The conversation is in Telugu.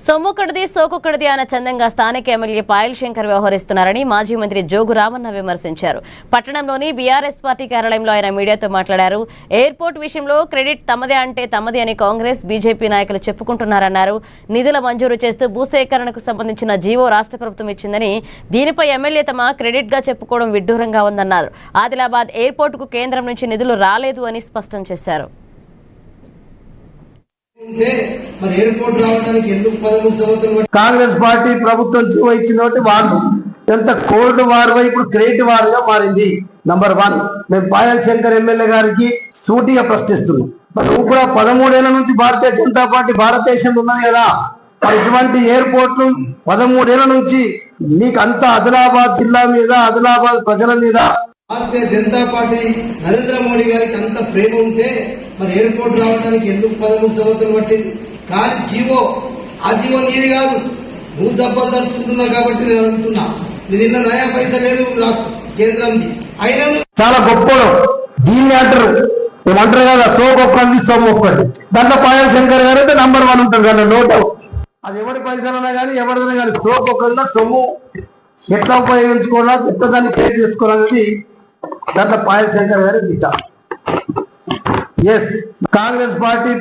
సొమ్ముకడిది సోకొకడిది అన్న చందంగా స్థానిక ఎమ్మెల్యే పాయల్ శంకర్ వ్యవహరిస్తున్నారని మాజీ మంత్రి జోగు రామన్న విమర్శించారు. పట్టణంలోని బీఆర్ఎస్ పార్టీ కార్యాలయంలో ఆయన మీడియాతో మాట్లాడారు. ఎయిర్పోర్ట్ విషయంలో క్రెడిట్ తమదే అంటే తమది అని కాంగ్రెస్ బీజేపీ నాయకులు చెప్పుకుంటున్నారన్నారు. నిధుల మంజూరు చేస్తూ భూసేకరణకు సంబంధించిన జీవో రాష్ట్ర ప్రభుత్వం ఇచ్చిందని, దీనిపై ఎమ్మెల్యే తమ క్రెడిట్ గా చెప్పుకోవడం విడ్డూరంగా ఉందన్నారు. ఆదిలాబాద్ ఎయిర్పోర్టుకు కేంద్రం నుంచి నిధులు రాలేదు అని స్పష్టం చేశారు. కాంగ్రెస్ పార్టీ ప్రభుత్వం జీవో ఇచ్చినట్టు వాళ్ళు ఎంత కోల్డ్ వార్ ఇప్పుడు క్రెడిట్ వార్ గా మారింది. నంబర్ 1, మేము పాయల్ శంకర్ ఎమ్మెల్యే గారికి సూటిగా ప్రశ్నిస్తున్నాం. మరి నువ్వు కూడా 13 ఏళ్ల నుంచి భారతీయ జనతా పార్టీ భారతదేశంలో ఉన్నది కదా, మరి ఇటువంటి ఎయిర్పోర్ట్లు 13 ఏళ్ల నుంచి నీకు అంత ఆదిలాబాద్ జిల్లా మీద, ఆదిలాబాద్ ప్రజల మీద భారతీయ జనతా పార్టీ నరేంద్ర మోడీ గారికి అంత ప్రేమ ఉంటే మరి ఎయిర్పోర్ట్ రావడానికి ఎందుకు 13 సంవత్సరాలు పట్టింది? కానీ జీవో, ఆ జీవో నీది కాదు, నువ్వు దెబ్బదలుచుకుంటున్నావు కాబట్టి నేను అడుగుతున్నా. నీ నిన్న నయా పైసా లేదు కేంద్రంది, అయినా చాలా గొప్పలు దీన్ని అంటారు. ఏమంటారు కదా, సోకొక్కడిది సొమ్మొక్కడి. దాంట్లో పాయల్ శంకర్ గారు అయితే నంబర్ 1 ఉంటుంది దాంట్లో, నో డౌట్. అది ఎవరి పైసలన్నా కానీ ఎవరిదైనా కానీ సోకొక్కడిలో సొమ్ము ఎట్లా ఉపయోగించుకోవాలా, ఎట్లా దాన్ని క్రియేట్ చేసుకోవాలనేది దాంట్లో పాయల్ శంకర్ గారి గీత. Yes, Congress party